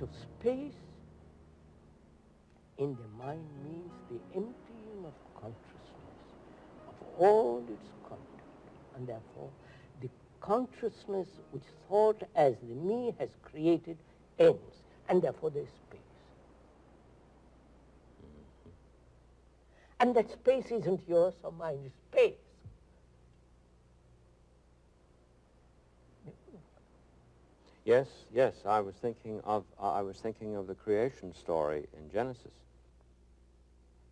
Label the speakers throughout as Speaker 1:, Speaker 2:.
Speaker 1: So space in the mind means the emptying of consciousness of all its content, and therefore the consciousness which thought as the me has created ends, and therefore there is space. And that space isn't yours or mine, it's space.
Speaker 2: Yes, yes, I was thinking of the creation story in Genesis.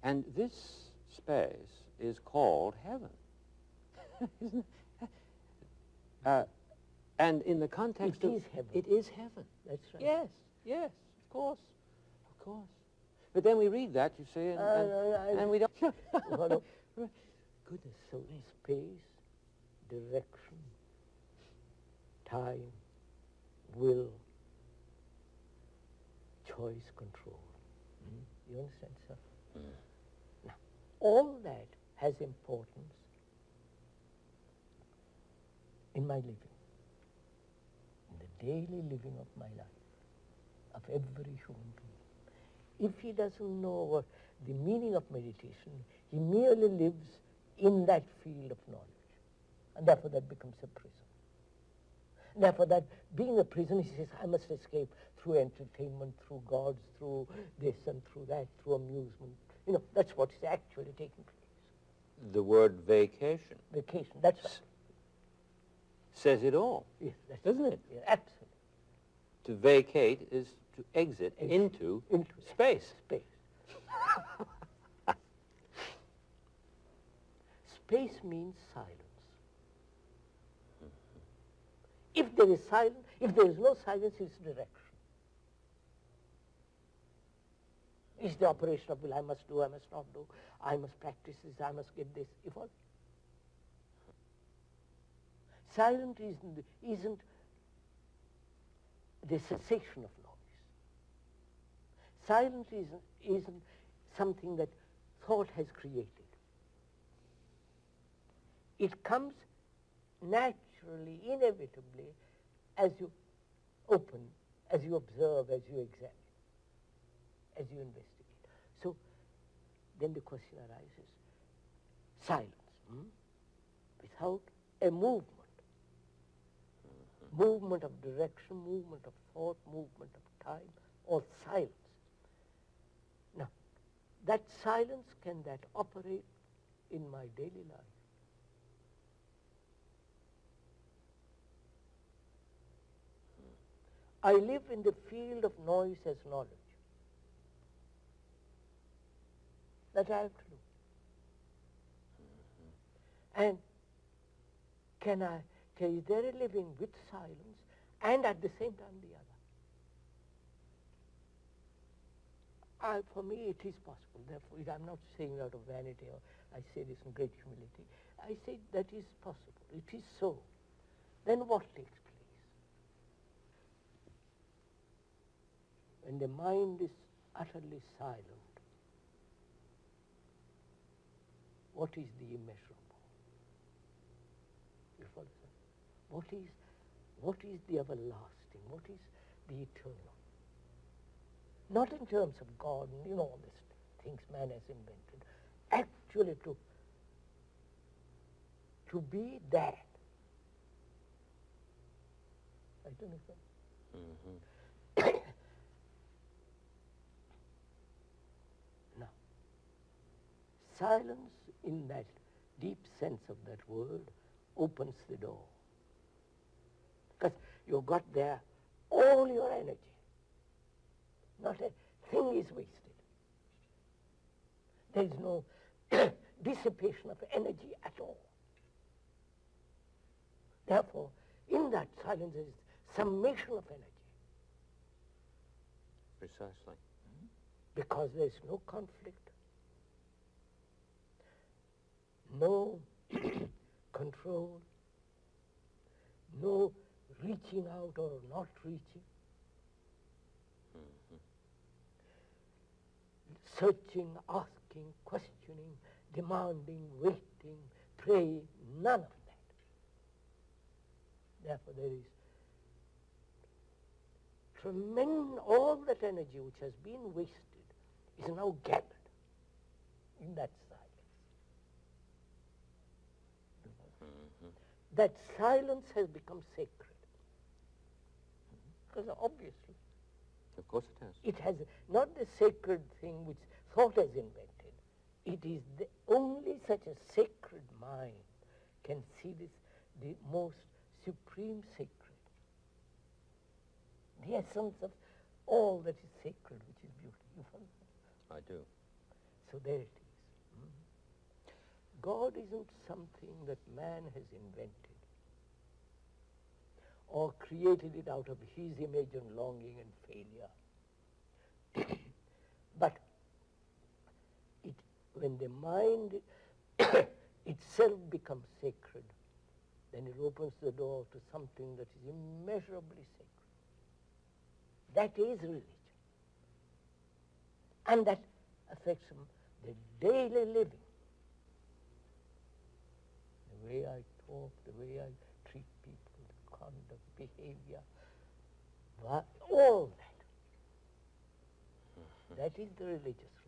Speaker 2: And this space is called heaven. Isn't it? And in the context
Speaker 1: It is heaven.
Speaker 2: It is heaven.
Speaker 1: That's right.
Speaker 2: Yes, yes, of course, of course. But then we read that, you see, and we don't...
Speaker 1: Goodness, so space, direction, time, will, choice, control. You understand, sir? Now, all that has importance in my living, in the daily living of my life, of every human being. If he doesn't know what the meaning of meditation, he merely lives in that field of knowledge, and therefore that becomes a prison. Therefore, that being a prisoner, he says, I must escape through entertainment, through gods, through this and through that, through amusement. You know, that's what is actually taking place.
Speaker 2: The word vacation.
Speaker 1: Vacation, that's right.
Speaker 2: Says it all.
Speaker 1: Yes, that's
Speaker 2: doesn't it?
Speaker 1: Yeah, absolutely.
Speaker 2: To vacate is to exit into space.
Speaker 1: Space. Space means silence. If there is silence, if there is no silence, it's direction. It's the operation of will. I must do, I must not do. I must practice this, I must get this. If all. Silence isn't the cessation of noise. Silence isn't something that thought has created. It comes naturally, inevitably, as you open, as you observe, as you examine, as you investigate. So then the question arises, silence, without a movement, movement of direction, movement of thought, movement of time, or silence. Now, that silence, can that operate in my daily life? I live in the field of noise as knowledge. That I have to do. And is there a living with silence and at the same time the other? For me it is possible. Therefore, I'm not saying out of vanity, or I say this in great humility. I say that is possible. It is so. Then what takes place? When the mind is utterly silent, what is the immeasurable? You follow, sir? What is the everlasting? What is the eternal? Not in terms of God and all these things man has invented. Actually to be that. I don't know, sir. Now, silence in that deep sense of that word opens the door. Because you got there all your energy. Not a thing is wasted. There is no dissipation of energy at all. Therefore, in that silence there is summation of energy.
Speaker 2: Precisely.
Speaker 1: Because there is no conflict, no control, no reaching out or not reaching, searching, asking, questioning, demanding, waiting, praying, none of that. Therefore there is all that energy which has been wasted is now gathered in that silence. That silence has become sacred. Because obviously,
Speaker 2: of course it has.
Speaker 1: it has not the sacred thing which thought has invented. It is only such a sacred mind can see this, the most supreme sacred. The essence of all that is sacred, which is beauty. You follow?
Speaker 2: I do.
Speaker 1: So there it is. God isn't something that man has invented or created it out of his image and longing and failure. But when the mind itself becomes sacred, then it opens the door to something that is immeasurably sacred. That is religion. And that affects the daily living. The way I talk, the way I treat people, the conduct, behavior, all that. That is the religious life.